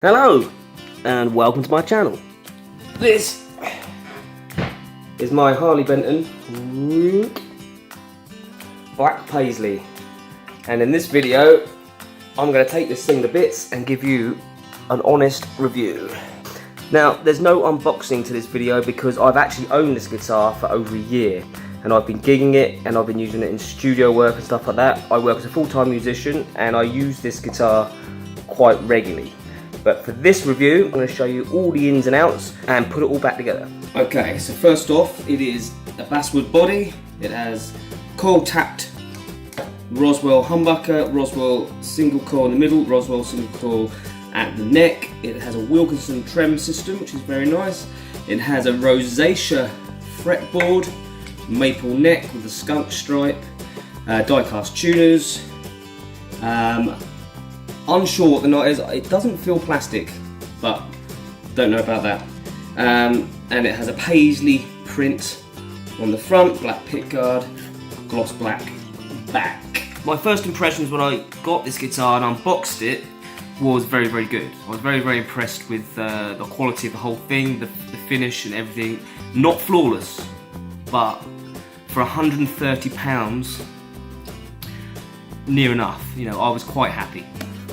Hello and welcome to my channel. This is my Harley Benton black Paisley, and in this video I'm going to take this thing to bits and give you an honest review. Now there's no unboxing to this video because I've actually owned this guitar for over a year and I've been gigging it and I've been using it in studio work and stuff like that. I work as a full-time musician and I use this guitar quite regularly. But for this review, I'm going to show you all the ins and outs and put it all back together. Okay, so first off, it is a basswood body. It has coil-tapped Roswell humbucker, Roswell single coil in the middle, Roswell single coil at the neck. It has a Wilkinson trem system, which is very nice. It has a rosacea fretboard, maple neck with a skunk stripe, die-cast tuners. Unsure what the knot is. It doesn't feel plastic, but don't know about that. And it has a Paisley print on the front, black pickguard, gloss black back. My first impressions when I got this guitar and unboxed it was very, very good. I was very, very impressed with the quality of the whole thing, the finish and everything. Not flawless, but for £130, near enough. You know, I was quite happy.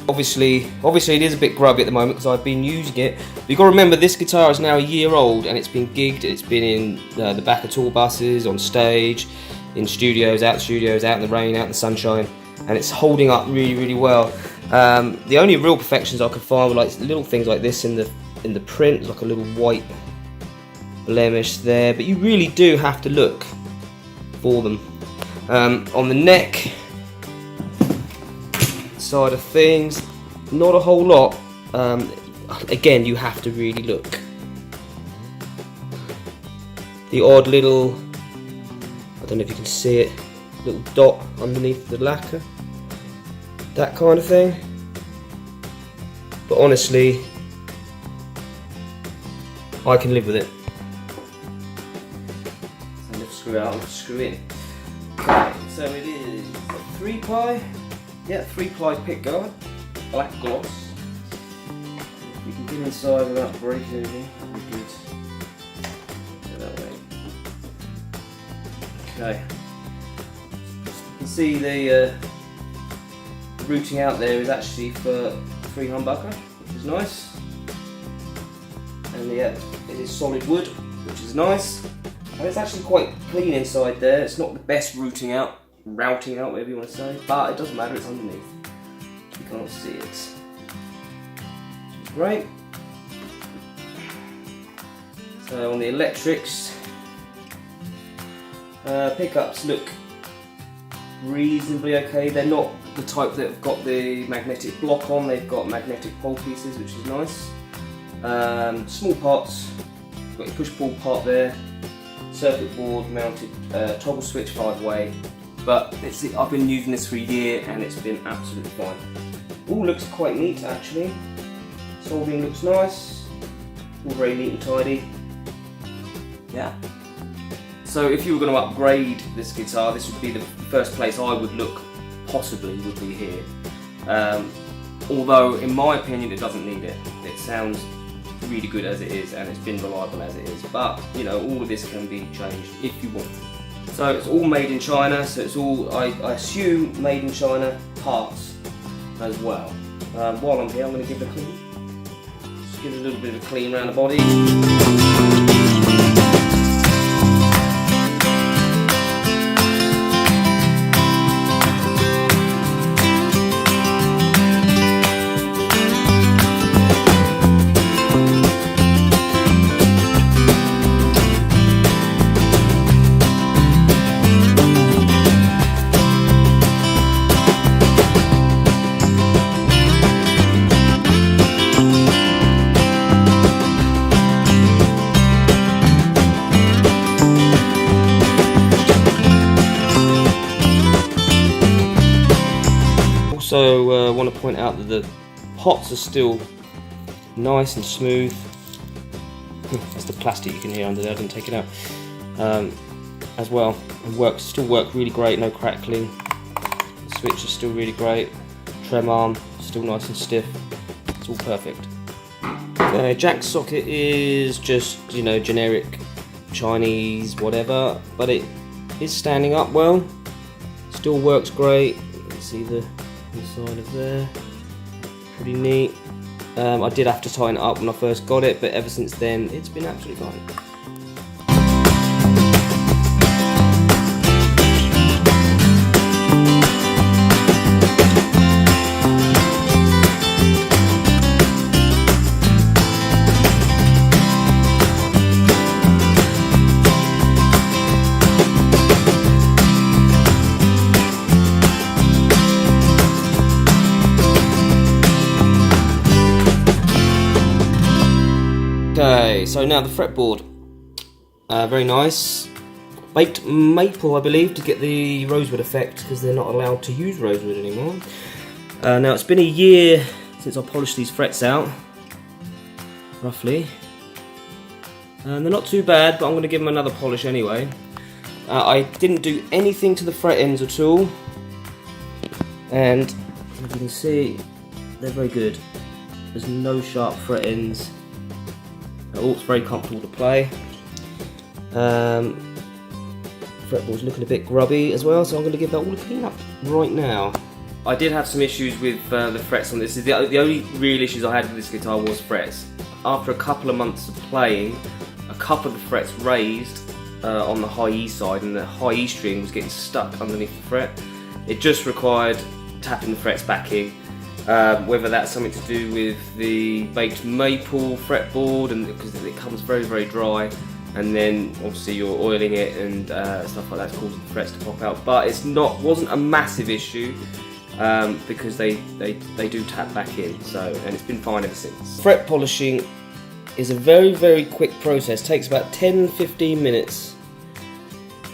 Obviously it is a bit grubby at the moment because I've been using it. But you've got to remember this guitar is now a year old and it's been gigged. It's been in the back of tour buses, on stage, in studios, out in the rain, out in the sunshine, and it's holding up really, really well. The only real perfections I could find were like little things like this in the print, like a little white blemish there. But you really do have to look for them. On the neck side of things, not a whole lot. Again, you have to really look. The odd little, I don't know if you can see it, little dot underneath the lacquer, that kind of thing. But honestly, I can live with it. So let's screw out and screw in. Okay, so it is a 3-ply. Yeah, 3-ply pickguard, black gloss. If we can get inside without breaking anything, that'd be good. Go that way. Okay. You can see the routing out there is actually for 3 humbucker, which is nice. And yeah, it is solid wood, which is nice. And it's actually quite clean inside there. It's not the best routing out, whatever you want to say, but it doesn't matter, it's underneath. You can't see it. Great. So on the electrics, pickups look reasonably okay. They're not the type that have got the magnetic block on, they've got magnetic pole pieces, which is nice. Small parts, got your push-pull part there, circuit board mounted toggle switch 5-way. But I've been using this for a year and it's been absolutely fine. All looks quite neat actually. Soldering looks nice. All very neat and tidy. Yeah. So if you were going to upgrade this guitar, this would be the first place I would look, possibly, would be here. Although in my opinion it doesn't need it. It sounds really good as it is and it's been reliable as it is. But you know, all of this can be changed if you want to. So it's all made in China, so it's all, I assume, made in China parts as well. While I'm here, I'm going to give it a clean. Just give it a little bit of a clean around the body. Also want to point out that the pots are still nice and smooth. That's the plastic you can hear under there, I didn't take it out. As well, and still work really great, no crackling. The switch is still really great. Trem arm, still nice and stiff. It's all perfect. Jack socket is just, you know, generic Chinese whatever, but it is standing up well. Still works great. You can see the inside of there. Pretty neat. I did have to tighten it up when I first got it, but ever since then it's been absolutely fine. Okay, so now the fretboard, very nice, baked maple I believe to get the rosewood effect, because they're not allowed to use rosewood anymore. Now it's been a year since I polished these frets out, roughly, and they're not too bad, but I'm going to give them another polish anyway. I didn't do anything to the fret ends at all, and as you can see they're very good. There's no sharp fret ends. Oh, it's very comfortable to play. Fretboard's looking a bit grubby as well, so I'm going to give that all a clean up right now. I did have some issues with the frets on this. The only real issues I had with this guitar was frets. After a couple of months of playing, a couple of the frets raised on the high E side, and the high E string was getting stuck underneath the fret. It just required tapping the frets back in. Whether that's something to do with the baked maple fretboard, and because it comes very, very dry, and then obviously you're oiling it and stuff like that's causing the frets to pop out. But wasn't a massive issue because they do tap back in. And it's been fine ever since. Fret polishing is a very, very quick process. It takes about 10-15 minutes,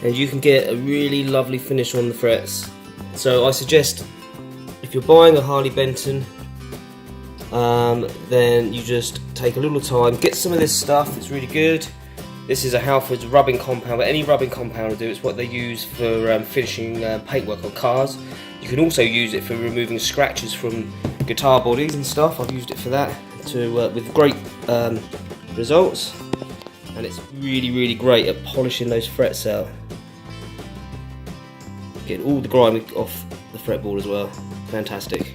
and you can get a really lovely finish on the frets. So I suggest, if you're buying a Harley Benton, then you just take a little time, get some of this stuff. It's really good. This is a Halford's rubbing compound, but any rubbing compound will do. It's what they use for finishing paintwork on cars. You can also use it for removing scratches from guitar bodies and stuff. I've used it for that with great results, and it's really, really great at polishing those frets out, getting all the grime off the fretboard as well. Fantastic.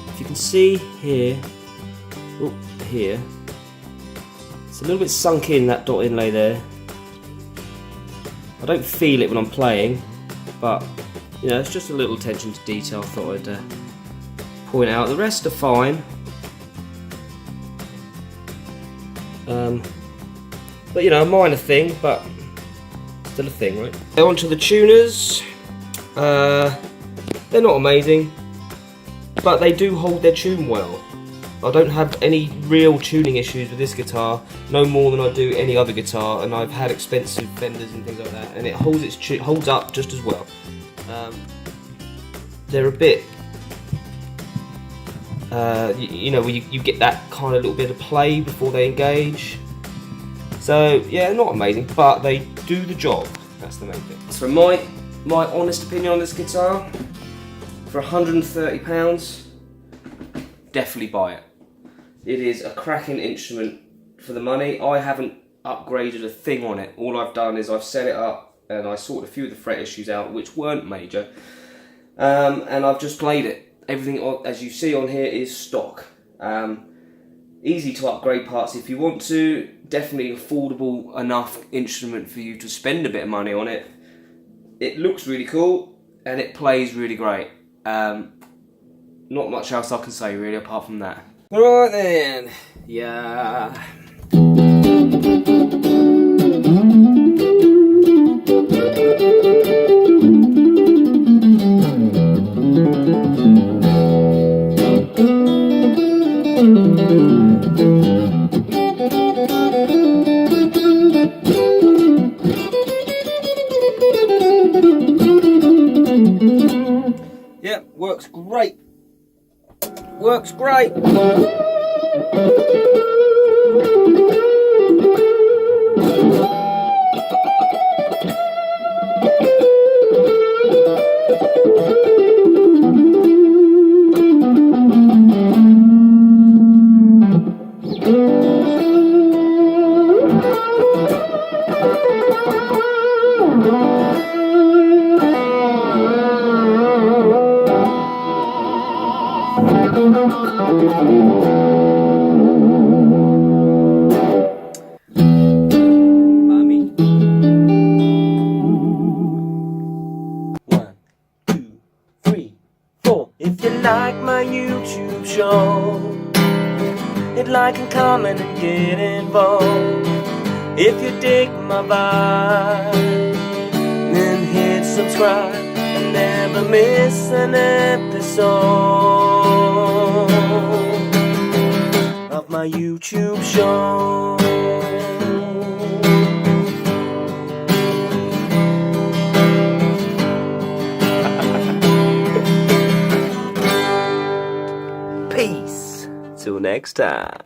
If you can see here, here, it's a little bit sunk in, that dot inlay there. I don't feel it when I'm playing, but you know, it's just a little attention to detail. I thought I'd point out. The rest are fine. But you know, a minor thing, but still a thing, right? Go on to the tuners. They're not amazing, but they do hold their tune well. I don't have any real tuning issues with this guitar, no more than I do any other guitar, and I've had expensive fenders and things like that, and it holds up just as well. They're a bit, you know, you get that kind of little bit of play before they engage. So yeah, not amazing, but they do the job. That's the main thing. So my honest opinion on this guitar, for £130, definitely buy it. It is a cracking instrument for the money. I haven't upgraded a thing on it. All I've done is I've set it up and I sorted a few of the fret issues out, which weren't major, and I've just played it. Everything, as you see on here, is stock. Easy to upgrade parts if you want to. Definitely affordable enough instrument for you to spend a bit of money on it. It looks really cool and it plays really great. Not much else I can say really apart from that. Alright then, yeah. Yeah, works great. Works great. If you like my YouTube show, hit like and comment and get involved. If you dig my vibe, then hit subscribe and never miss an episode of my YouTube show. Peace. Till next time.